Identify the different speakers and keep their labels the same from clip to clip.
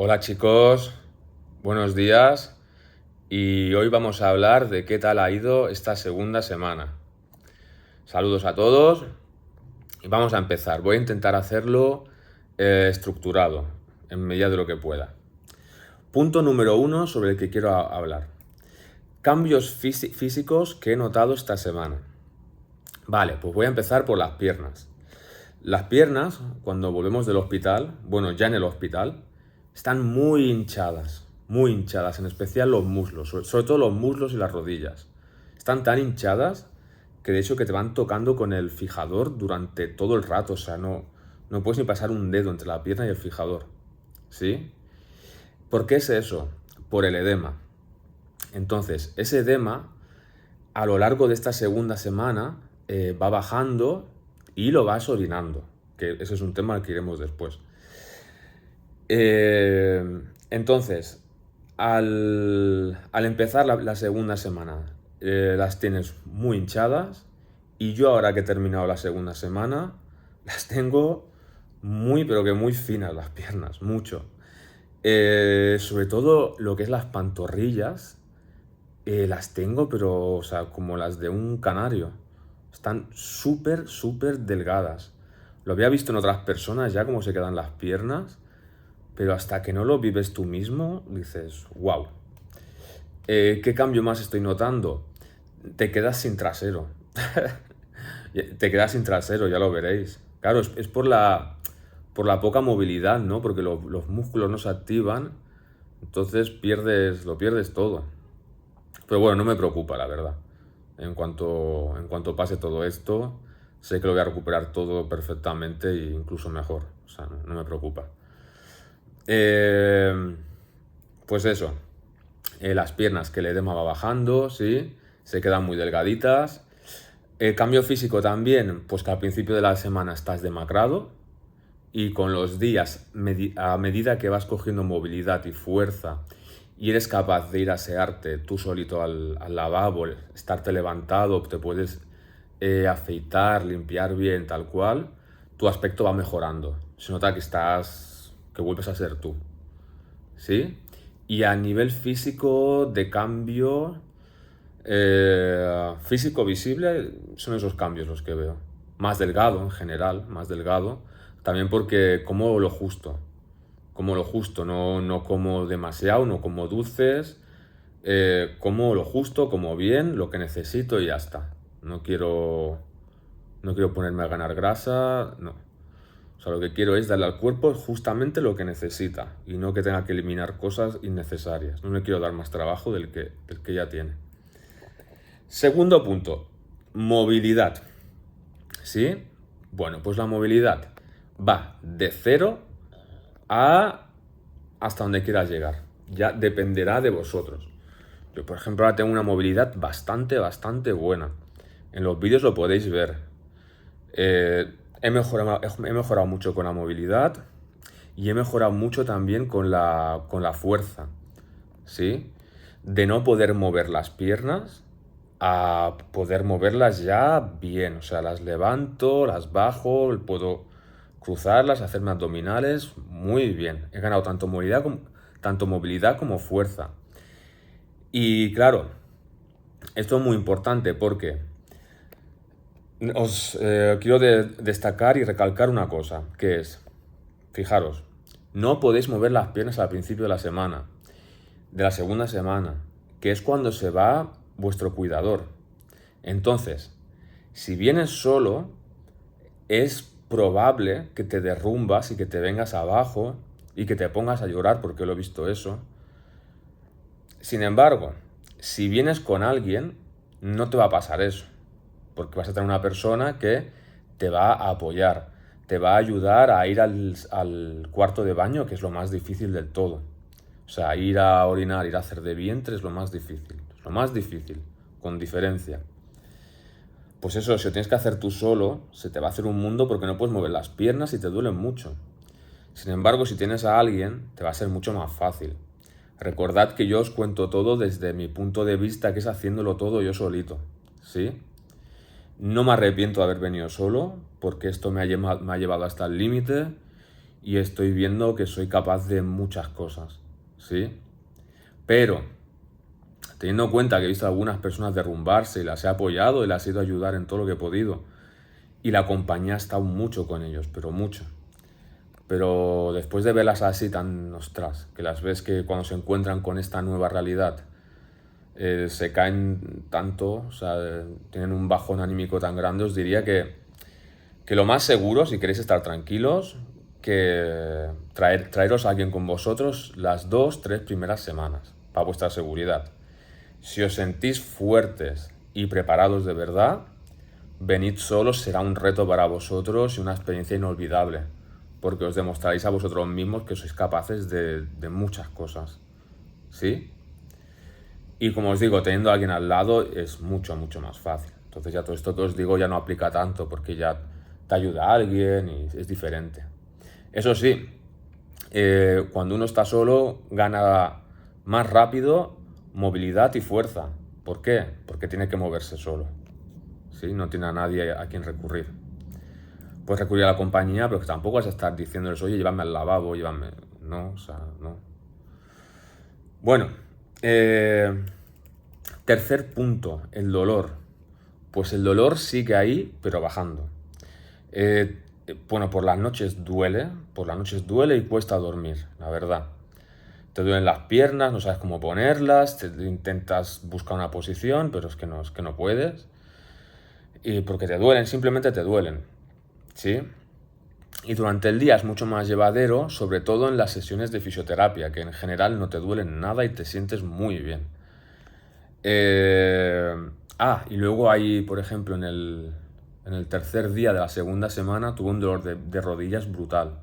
Speaker 1: Hola chicos, buenos días y hoy vamos a hablar de qué tal ha ido esta segunda semana. Saludos a todos y vamos a empezar. Voy a intentar hacerlo estructurado en medida de lo que pueda. Punto número 1 sobre el que quiero hablar. Cambios físicos que he notado esta semana. Vale, pues voy a empezar por las piernas. Las piernas, cuando volvemos del hospital, bueno, ya en el hospital, están muy hinchadas, en especial los muslos, sobre todo los muslos y las rodillas. Están tan hinchadas que de hecho que te van tocando con el fijador durante todo el rato, o sea, no puedes ni pasar un dedo entre la pierna y el fijador, ¿sí? ¿Por qué es eso? Por el edema. Entonces, ese edema, a lo largo de esta segunda semana, va bajando y lo vas orinando, que ese es un tema al que iremos después. Entonces, al empezar la segunda semana, las tienes muy hinchadas y yo ahora que he terminado la segunda semana, las tengo muy, pero que muy finas las piernas, mucho. Sobre todo lo que es las pantorrillas, las tengo, pero, o sea, como las de un canario. Están súper, súper delgadas. Lo había visto en otras personas ya cómo se quedan las piernas, pero hasta que no lo vives tú mismo, dices, wow. ¿Qué cambio más estoy notando? Te quedas sin trasero. Te quedas sin trasero, ya lo veréis. Claro, es por la poca movilidad, ¿no? Porque los músculos no se activan, entonces lo pierdes todo. Pero bueno, no me preocupa, la verdad. En cuanto pase todo esto, sé que lo voy a recuperar todo perfectamente e incluso mejor. O sea, no me preocupa. Eh, pues eso, las piernas que el edema va bajando, ¿sí? Se quedan muy delgaditas. El cambio físico también, pues que al principio de la semana estás demacrado y con los días, a medida que vas cogiendo movilidad y fuerza y eres capaz de ir a asearte tú solito al lavabo, estarte levantado, te puedes afeitar, limpiar bien, tal cual, tu aspecto va mejorando. Se nota que vuelves a ser tú, ¿sí? Y a nivel físico, de cambio, físico visible, son esos cambios los que veo. Más delgado en general, más delgado. También porque como lo justo, no como demasiado, no como dulces, como lo justo, como bien, lo que necesito y ya está. No quiero ponerme a ganar grasa, no. O sea, lo que quiero es darle al cuerpo justamente lo que necesita y no que tenga que eliminar cosas innecesarias. No le quiero dar más trabajo del que ya tiene. Segundo punto, movilidad. ¿Sí? Bueno, pues la movilidad va de cero a hasta donde quieras llegar. Ya dependerá de vosotros. Yo, por ejemplo, ahora tengo una movilidad bastante buena. En los vídeos lo podéis ver. He mejorado mucho con la movilidad y he mejorado mucho también con la fuerza. ¿Sí? De no poder mover las piernas a poder moverlas ya bien. O sea, las levanto, las bajo, puedo cruzarlas, hacerme abdominales, muy bien. He ganado tanto movilidad como fuerza. Y claro, esto es muy importante porque os quiero destacar y recalcar una cosa, que es, fijaros, no podéis mover las piernas al principio de la segunda semana, que es cuando se va vuestro cuidador. Entonces, si vienes solo, es probable que te derrumbas y que te vengas abajo y que te pongas a llorar porque lo he visto eso. Sin embargo, si vienes con alguien, no te va a pasar eso, porque vas a tener una persona que te va a apoyar, te va a ayudar a ir al cuarto de baño, que es lo más difícil del todo. O sea, ir a orinar, ir a hacer de vientre es lo más difícil, con diferencia. Pues eso, si lo tienes que hacer tú solo, se te va a hacer un mundo porque no puedes mover las piernas y te duelen mucho. Sin embargo, si tienes a alguien, te va a ser mucho más fácil. Recordad que yo os cuento todo desde mi punto de vista, que es haciéndolo todo yo solito, ¿sí? No me arrepiento de haber venido solo, porque esto me ha llevado hasta el límite y estoy viendo que soy capaz de muchas cosas, ¿sí? Pero, teniendo en cuenta que he visto a algunas personas derrumbarse y las he apoyado y las he ido a ayudar en todo lo que he podido, y la compañía ha estado mucho con ellos, pero mucho. Pero después de verlas así tan, ostras, que las ves que cuando se encuentran con esta nueva realidad, se caen tanto, o sea, tienen un bajón anímico tan grande, os diría que lo más seguro, si queréis estar tranquilos, que traeros a alguien con vosotros las 2, 3 primeras semanas, para vuestra seguridad. Si os sentís fuertes y preparados de verdad, venid solos, será un reto para vosotros y una experiencia inolvidable, porque os demostraréis a vosotros mismos que sois capaces de muchas cosas, ¿sí? Y como os digo, teniendo a alguien al lado es mucho, mucho más fácil. Entonces ya todo esto que os digo ya no aplica tanto porque ya te ayuda a alguien y es diferente. Eso sí, cuando uno está solo gana más rápido movilidad y fuerza. ¿Por qué? Porque tiene que moverse solo. ¿Sí? No tiene a nadie a quien recurrir. Puedes recurrir a la compañía, pero que tampoco vas a estar diciéndoles, oye, llévame al lavabo, llévame... No, o sea, no. Bueno, tercer punto, el dolor. Pues el dolor sigue ahí, pero bajando. Bueno, por las noches duele y cuesta dormir, la verdad. Te duelen las piernas, no sabes cómo ponerlas, intentas buscar una posición, pero es que no puedes. Y porque te duelen, simplemente te duelen, ¿sí? Y durante el día es mucho más llevadero, sobre todo en las sesiones de fisioterapia, que en general no te duelen nada y te sientes muy bien. Y luego hay, por ejemplo, en el tercer día de la segunda semana tuve un dolor de rodillas brutal,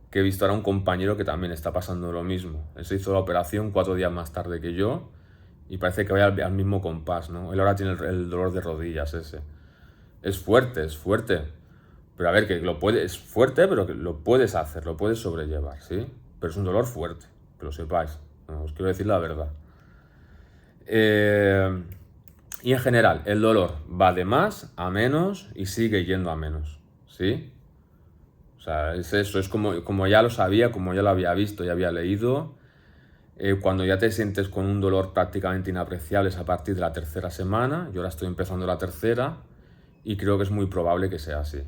Speaker 1: que he visto ahora un compañero que también está pasando lo mismo. Él se hizo la operación 4 días más tarde que yo y parece que vaya al mismo compás, ¿no? Él ahora tiene el dolor de rodillas ese. Es fuerte. Pero a ver, es fuerte, pero que lo puedes hacer, lo puedes sobrellevar, ¿sí? Pero es un dolor fuerte, que lo sepáis. No, os quiero decir la verdad. Y en general, el dolor va de más a menos y sigue yendo a menos, ¿sí? O sea, es eso, es como ya lo sabía, como ya lo había visto, ya había leído. Cuando ya te sientes con un dolor prácticamente inapreciable es a partir de la tercera semana. Yo ahora estoy empezando la tercera y creo que es muy probable que sea así.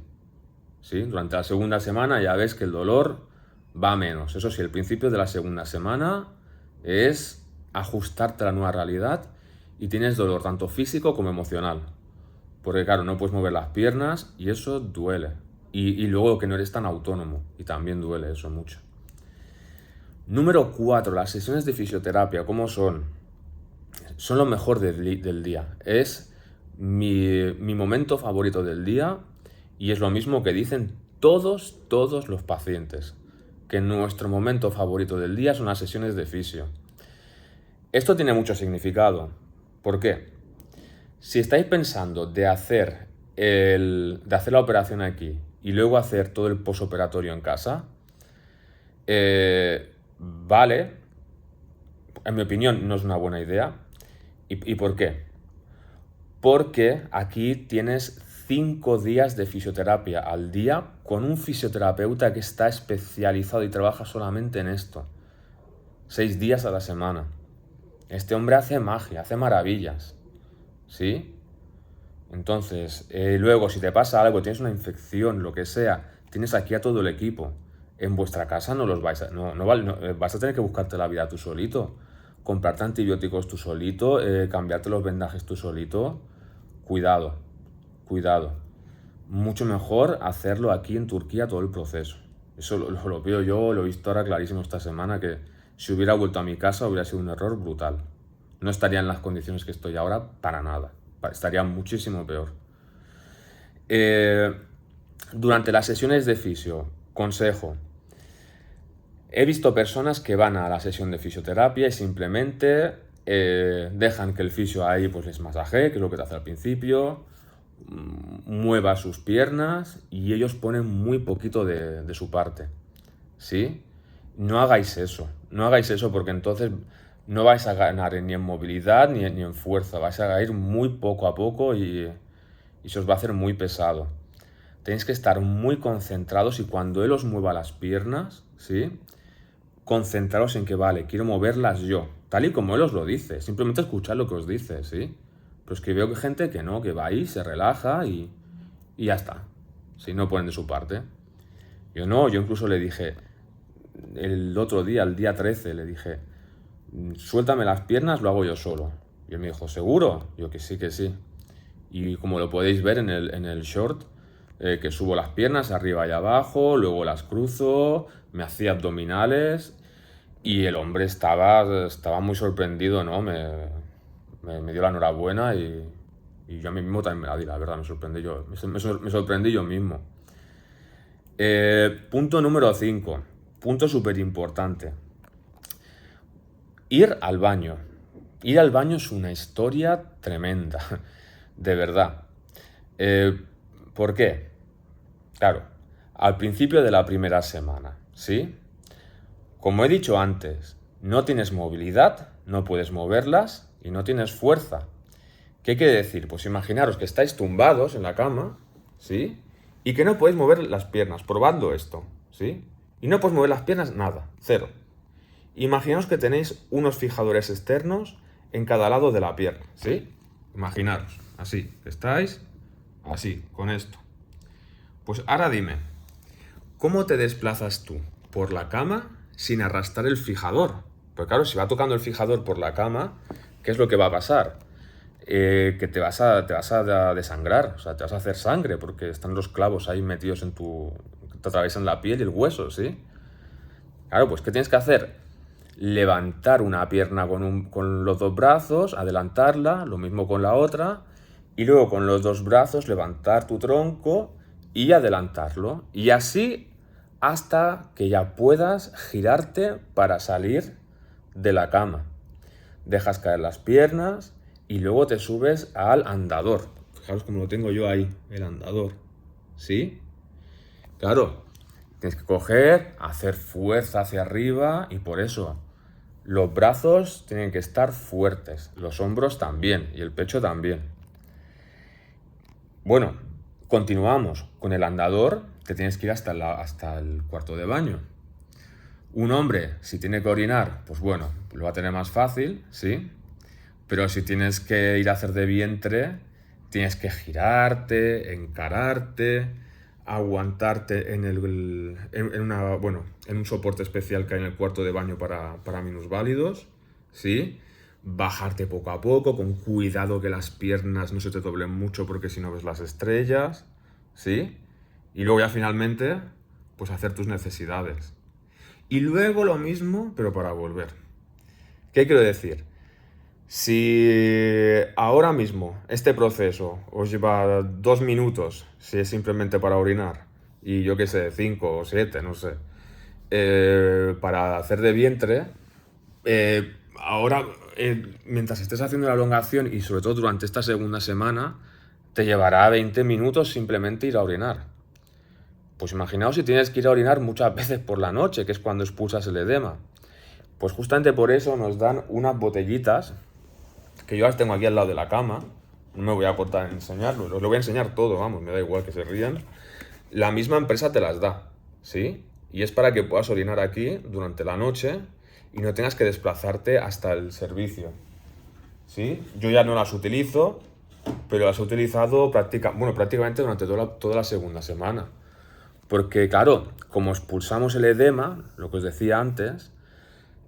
Speaker 1: ¿Sí? Durante la segunda semana ya ves que el dolor va a menos. Eso sí, el principio de la segunda semana es ajustarte a la nueva realidad y tienes dolor tanto físico como emocional. Porque claro, no puedes mover las piernas y eso duele. Y luego que no eres tan autónomo y también duele eso mucho. Número 4, las sesiones de fisioterapia, ¿cómo son? Son lo mejor del día. Es mi momento favorito del día y es lo mismo que dicen todos los pacientes, que nuestro momento favorito del día son las sesiones de fisio. Esto tiene mucho significado. ¿Por qué? Si estáis pensando de hacer la operación aquí y luego hacer todo el posoperatorio en casa, vale, en mi opinión no es una buena idea. ¿Y por qué? Porque aquí tienes 5 días de fisioterapia al día con un fisioterapeuta que está especializado y trabaja solamente en esto. 6 días a la semana. Este hombre hace magia, hace maravillas, ¿sí? Entonces, luego si te pasa algo, tienes una infección, lo que sea, tienes aquí a todo el equipo. En vuestra casa no los vais a... vas a tener que buscarte la vida tú solito. Comprarte antibióticos tú solito, cambiarte los vendajes tú solito. Cuidado. Mucho mejor hacerlo aquí en Turquía todo el proceso. Eso lo veo yo, lo he visto ahora clarísimo esta semana, que si hubiera vuelto a mi casa hubiera sido un error brutal. No estaría en las condiciones que estoy ahora para nada. Estaría muchísimo peor. Durante las sesiones de fisio, consejo. He visto personas que van a la sesión de fisioterapia y simplemente dejan que el fisio ahí pues les masajee, que es lo que te hace al principio, mueva sus piernas y ellos ponen muy poquito de su parte, ¿sí? No hagáis eso porque entonces no vais a ganar ni en movilidad ni en fuerza, vais a ir muy poco a poco y se os va a hacer muy pesado. tenéis que estar muy concentrados y cuando él os mueva las piernas, ¿sí? Concentraros en que, vale, quiero moverlas yo, tal y como él os lo dice, simplemente escuchad lo que os dice, ¿sí? Pero es que veo que gente que no, que va ahí, se relaja y ya está, si no ponen de su parte. Yo no, yo incluso le dije, el otro día, el día 13, le dije, suéltame las piernas, lo hago yo solo. Y él me dijo, ¿seguro? Yo que sí, que sí. Y como lo podéis ver en el short, que subo las piernas arriba y abajo, luego las cruzo, me hacía abdominales y el hombre estaba muy sorprendido, ¿no? Me dio la enhorabuena y yo a mí mismo también me la di, la verdad, me sorprendí yo mismo. Punto número 5, punto súper importante. Ir al baño. Ir al baño es una historia tremenda, de verdad. ¿Por qué? Claro, al principio de la primera semana, ¿sí? Como he dicho antes, no tienes movilidad, no puedes moverlas y no tienes fuerza. ¿Qué quiere decir? Pues imaginaros que estáis tumbados en la cama, ¿sí? Y que no podéis mover las piernas, probando esto, ¿sí? Y no podéis mover las piernas, nada, cero. Imaginaos que tenéis unos fijadores externos en cada lado de la pierna, ¿sí? Imaginaros, así, estáis así, con esto. Pues ahora dime, ¿cómo te desplazas tú por la cama sin arrastrar el fijador? Pues claro, si va tocando el fijador por la cama, ¿qué es lo que va a pasar? Que te vas a desangrar, o sea, te vas a hacer sangre porque están los clavos ahí metidos te atraviesan la piel y el hueso, ¿sí? Claro, pues ¿qué tienes que hacer? Levantar una pierna con los dos brazos, adelantarla, lo mismo con la otra, y luego con los dos brazos levantar tu tronco y adelantarlo. Y así hasta que ya puedas girarte para salir de la cama. Dejas caer las piernas y luego te subes al andador. Fijaros como lo tengo yo ahí, el andador. ¿Sí? Claro, tienes que coger, hacer fuerza hacia arriba y por eso los brazos tienen que estar fuertes, los hombros también y el pecho también. Bueno, continuamos con el andador, que tienes que ir hasta el cuarto de baño. Un hombre, si tiene que orinar, pues bueno, lo va a tener más fácil, ¿sí? Pero si tienes que ir a hacer de vientre, tienes que girarte, encararte, aguantarte en un soporte especial que hay en el cuarto de baño para minusválidos, ¿sí? Bajarte poco a poco, con cuidado que las piernas no se te doblen mucho porque si no ves las estrellas, ¿sí? Y luego ya finalmente, pues hacer tus necesidades. Y luego lo mismo, pero para volver. ¿Qué quiero decir? Si ahora mismo este proceso os lleva 2 minutos, si es simplemente para orinar, y yo qué sé, 5 o 7, no sé, para hacer de vientre, ahora, mientras estés haciendo la elongación y sobre todo durante esta segunda semana, te llevará 20 minutos simplemente ir a orinar. Pues imaginaos si tienes que ir a orinar muchas veces por la noche, que es cuando expulsas el edema. Pues justamente por eso nos dan unas botellitas que yo las tengo aquí al lado de la cama, no me voy a cortar en enseñarlo, os lo voy a enseñar todo, vamos, me da igual que se rían. La misma empresa te las da, ¿sí? Y es para que puedas orinar aquí durante la noche y no tengas que desplazarte hasta el servicio, ¿sí? Yo ya no las utilizo, pero las he utilizado prácticamente durante toda la segunda semana. Porque claro, como expulsamos el edema, lo que os decía antes,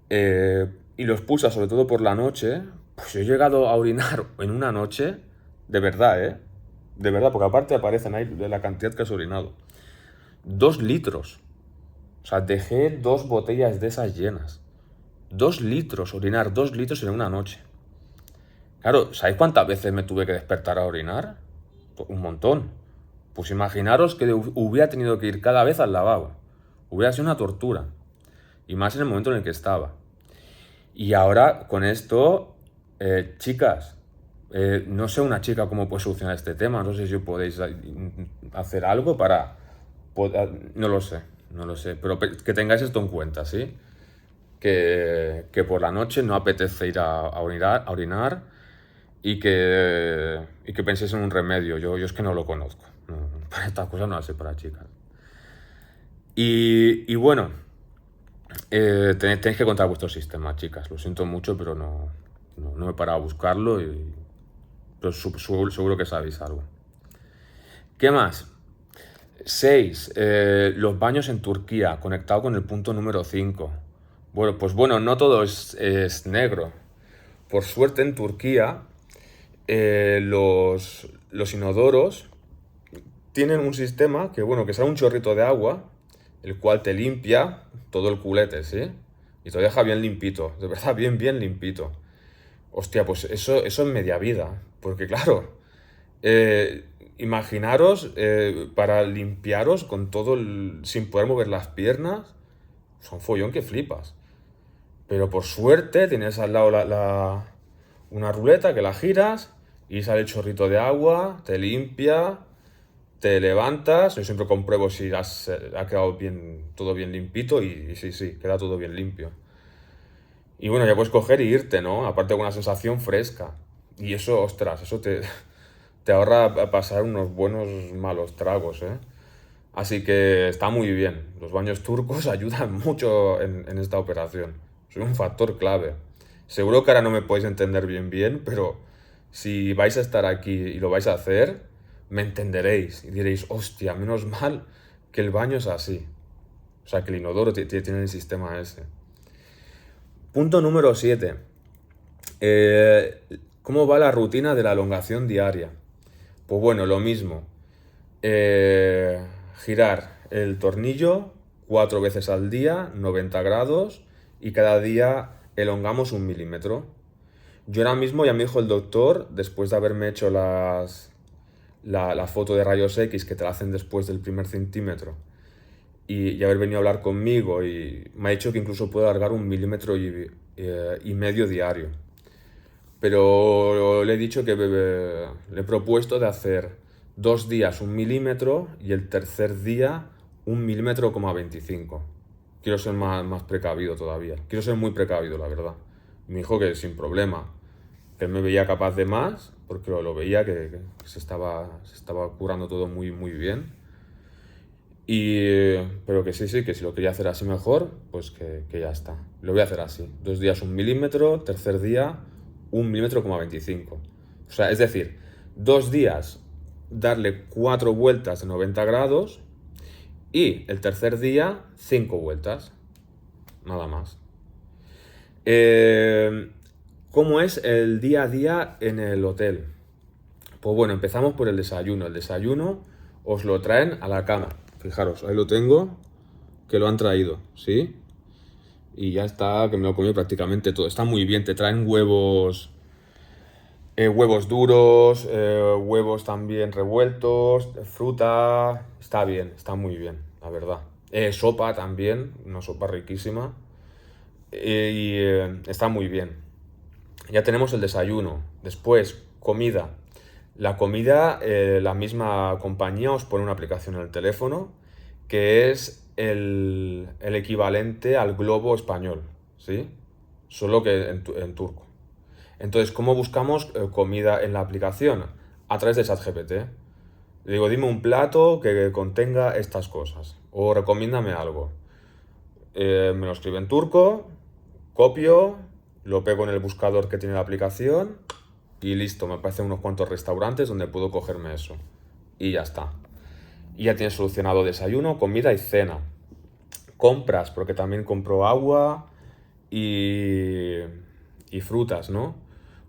Speaker 1: y lo expulsa sobre todo por la noche, pues yo he llegado a orinar en una noche, de verdad, ¿eh? De verdad, porque aparte aparecen ahí de la cantidad que has orinado. 2 litros. O sea, dejé 2 botellas de esas llenas. 2 litros, orinar 2 litros en una noche. Claro, ¿sabéis cuántas veces me tuve que despertar a orinar? Un montón. Pues imaginaros que hubiera tenido que ir cada vez al lavabo. Hubiera sido una tortura. Y más en el momento en el que estaba. Y ahora, con esto, chicas, no sé una chica cómo puede solucionar este tema. No sé si podéis hacer algo para... No lo sé, no lo sé. Pero que tengáis esto en cuenta, ¿sí? Que por la noche no apetece ir a orinar y que penséis en un remedio. Yo es que no lo conozco. No. para estas cosas no las sé para chicas. Y bueno, tenéis que contar vuestro sistema, chicas. Lo siento mucho, pero no he parado a buscarlo pero seguro que sabéis algo. ¿Qué más? 6. Los baños en Turquía, conectado con el punto número 5. Bueno, pues bueno, no todo es negro. Por suerte en Turquía los inodoros tienen un sistema que sale un chorrito de agua, el cual te limpia todo el culete, ¿sí? Y te lo deja bien limpito, de verdad, bien limpito. Hostia, pues eso es media vida, porque claro, eh, imaginaros para limpiaros con sin poder mover las piernas, son follón que flipas. Pero por suerte tienes al lado una ruleta que la giras y sale el chorrito de agua, te limpia, te levantas. Yo siempre compruebo si ha quedado todo bien limpito y sí, queda todo bien limpio. Y bueno, ya puedes coger y irte, ¿no? Aparte con una sensación fresca. Y eso, ostras, te ahorra pasar unos buenos malos tragos, ¿eh? Así que está muy bien. Los baños turcos ayudan mucho en esta operación. Son un factor clave. Seguro que ahora no me podéis entender bien, pero si vais a estar aquí y lo vais a hacer, me entenderéis y diréis, hostia, menos mal que el baño es así. O sea, que el inodoro tiene el sistema ese. Punto número 7. ¿Cómo va la rutina de la elongación diaria? Pues bueno, lo mismo. Girar el tornillo 4 veces al día, 90 grados, y cada día elongamos 1 milímetro. Yo ahora mismo ya me dijo el doctor, después de haberme hecho la foto de rayos X que te la hacen después del primer centímetro, y haber venido a hablar conmigo, y me ha dicho que incluso puedo alargar 1,5 milímetros diario. Pero le he dicho que le he propuesto de hacer 2 días 1 milímetro y el tercer día 1,25 milímetros. Quiero ser más precavido todavía. Quiero ser muy precavido, la verdad. Me dijo que sin problema, que él me veía capaz de más, porque lo veía que se estaba curando todo muy bien. Pero que sí, que si lo quería hacer así mejor, pues que ya está. Lo voy a hacer así. 2 días 1 milímetro, tercer día 1,25 milímetros. O sea, es decir, 2 días darle 4 vueltas de 90 grados y el tercer día 5 vueltas. Nada más. ¿Cómo es el día a día en el hotel? Pues bueno, empezamos por el desayuno. El desayuno os lo traen a la cama. Fijaros, ahí lo tengo, que lo han traído, ¿sí? Y ya está, que me lo comí prácticamente todo. Está muy bien, te traen huevos duros, huevos también revueltos, fruta. Está bien, está muy bien, la verdad. Sopa también, una sopa riquísima. Está muy bien. Ya tenemos el desayuno. Después, comida. La comida, la misma compañía os pone una aplicación en el teléfono que es el equivalente al globo español, ¿sí? Solo que en turco. Entonces, ¿cómo buscamos comida en la aplicación? A través de ChatGPT. Le digo, dime un plato que contenga estas cosas. O recomiéndame algo. Me lo escribe en turco, copio, lo pego en el buscador que tiene la aplicación y listo. Me aparecen unos cuantos restaurantes donde puedo cogerme eso. Y ya está. Y ya tienes solucionado desayuno, comida y cena. Compras, porque también compro agua y frutas, ¿no?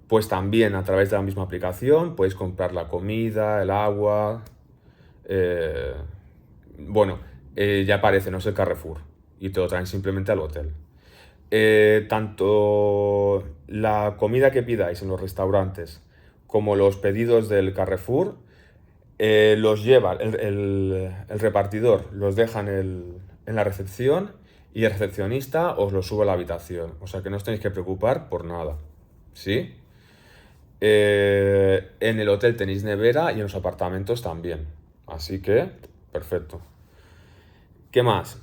Speaker 1: Pues también a través de la misma aplicación puedes comprar la comida, el agua. eh, bueno, ya aparece, no es el Carrefour. Y te lo traen simplemente al hotel. Tanto la comida que pidáis en los restaurantes como los pedidos del Carrefour los lleva el repartidor, los deja en la recepción y el recepcionista os lo sube a la habitación. O sea que no os tenéis que preocupar por nada. ¿Sí? En el hotel tenéis nevera y en los apartamentos también. Así que, perfecto. ¿Qué más?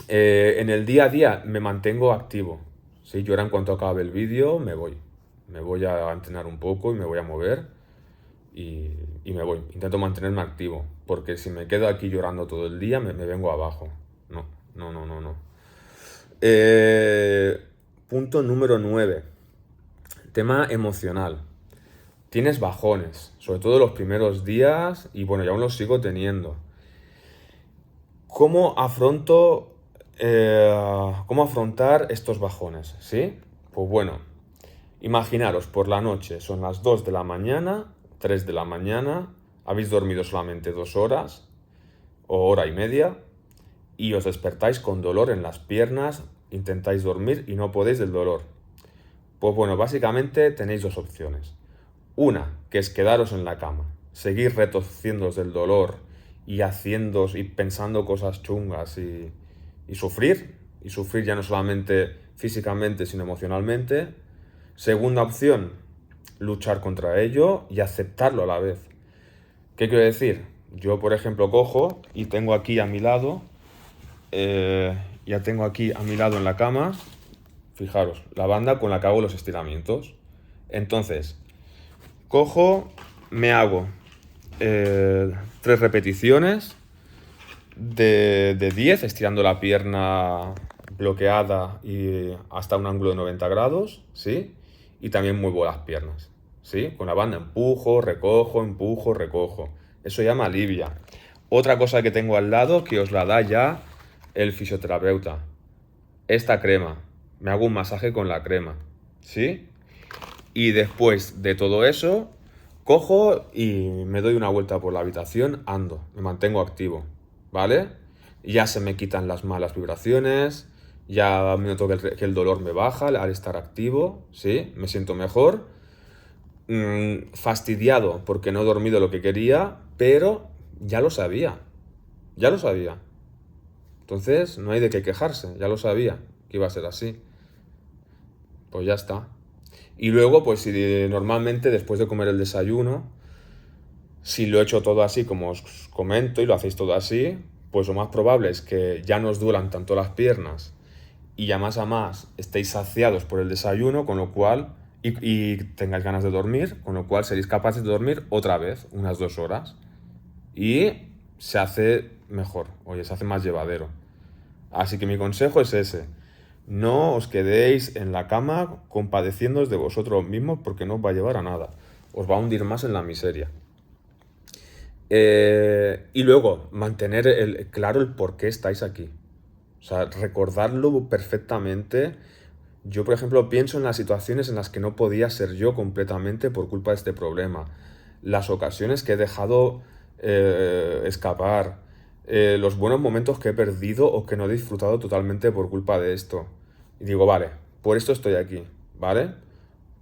Speaker 1: En el día a día me mantengo activo. ¿Sí? Yo ahora en cuanto acabe el vídeo me voy. Me voy a entrenar un poco y me voy a mover y me voy. Intento mantenerme activo. porque si me quedo aquí llorando todo el día, me vengo abajo. No, no, no, no, no. Punto número 9. Tema emocional. Tienes bajones, sobre todo los primeros días, y bueno, ya aún los sigo teniendo. ¿Cómo cómo afrontar estos bajones? ¿Sí? Pues bueno, imaginaros, por la noche son las 2 de la mañana, 3 de la mañana, habéis dormido solamente 2 horas o hora y media y os despertáis con dolor en las piernas, intentáis dormir y no podéis del dolor. Pues bueno, básicamente tenéis dos opciones. Una, que es quedaros en la cama, seguir retorciéndoos del dolor y pensando cosas chungas y sufrir ya no solamente físicamente, sino emocionalmente. Segunda opción, luchar contra ello y aceptarlo a la vez. ¿Qué quiero decir? Yo, por ejemplo, cojo y tengo aquí a mi lado, ya tengo aquí a mi lado en la cama, fijaros, la banda con la que hago los estiramientos. Entonces, cojo, me hago 3 repeticiones de 10, estirando la pierna bloqueada y hasta un ángulo de 90 grados, ¿sí? Y también muevo las piernas, ¿sí? Con la banda empujo, recojo. Eso ya me alivia. Otra cosa que tengo al lado, que os la da ya el fisioterapeuta. Esta crema. Me hago un masaje con la crema, ¿sí? Y después de todo eso, cojo y me doy una vuelta por la habitación, ando, me mantengo activo, ¿vale? Ya se me quitan las malas vibraciones, ya me noto que el dolor me baja al estar activo, ¿sí? Me siento mejor, fastidiado porque no he dormido lo que quería, pero ya lo sabía. Entonces no hay de qué quejarse, ya lo sabía que iba a ser así. Pues ya está. Y luego, pues si normalmente después de comer el desayuno, si lo he hecho todo así como os comento y lo hacéis todo así, pues lo más probable es que ya no os duelan tanto las piernas y ya más a más estéis saciados por el desayuno, con lo cual, y tengáis ganas de dormir, con lo cual seréis capaces de dormir otra vez, unas 2 horas. Y se hace mejor, oye, se hace más llevadero. Así que mi consejo es ese. No os quedéis en la cama compadeciéndoos de vosotros mismos porque no os va a llevar a nada. Os va a hundir más en la miseria. Y luego, mantener claro el por qué estáis aquí. O sea, recordarlo perfectamente. Yo, por ejemplo, pienso en las situaciones en las que no podía ser yo completamente por culpa de este problema. Las ocasiones que he dejado escapar. Los buenos momentos que he perdido o que no he disfrutado totalmente por culpa de esto. Y digo, vale, por esto estoy aquí, ¿vale?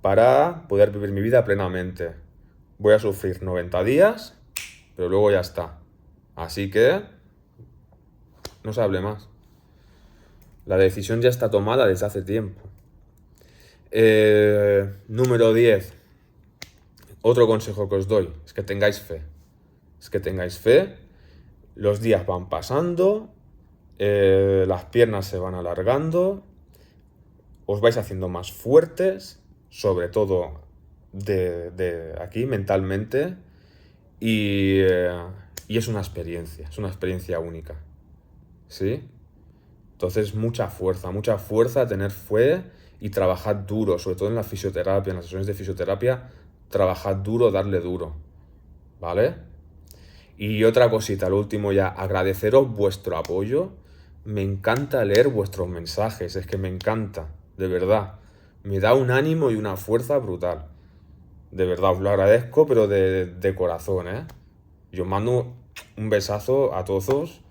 Speaker 1: Para poder vivir mi vida plenamente. Voy a sufrir 90 días, pero luego ya está. Así que no se hable más. La decisión ya está tomada desde hace tiempo. Número 10. Otro consejo que os doy es que tengáis fe. Es que tengáis fe. Los días van pasando, las piernas se van alargando, os vais haciendo más fuertes, sobre todo de aquí mentalmente, y es una experiencia única, ¿sí? Entonces mucha fuerza, tener fe y trabajar duro, sobre todo en la fisioterapia, en las sesiones de fisioterapia, trabajar duro, darle duro, ¿vale? Y otra cosita, lo último ya, agradeceros vuestro apoyo. Me encanta leer vuestros mensajes, es que me encanta, de verdad. Me da un ánimo y una fuerza brutal. De verdad, os lo agradezco, pero de corazón, ¿eh? Yo os mando un besazo a todos,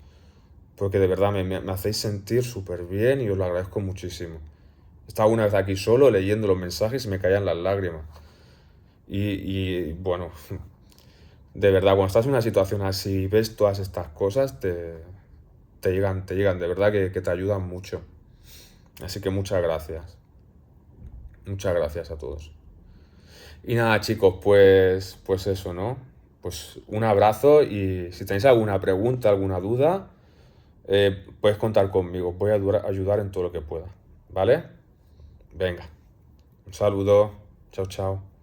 Speaker 1: porque de verdad me hacéis sentir súper bien y os lo agradezco muchísimo. Estaba una vez aquí solo leyendo los mensajes y me caían las lágrimas. Y bueno, de verdad, cuando estás en una situación así y ves todas estas cosas, te llegan, de verdad que te ayudan mucho. Así que muchas gracias. Muchas gracias a todos. Y nada, chicos, pues eso, ¿no? Pues un abrazo y si tenéis alguna pregunta, alguna duda, puedes contar conmigo. Voy a ayudar en todo lo que pueda. ¿Vale? Venga. Un saludo. Chao, chao.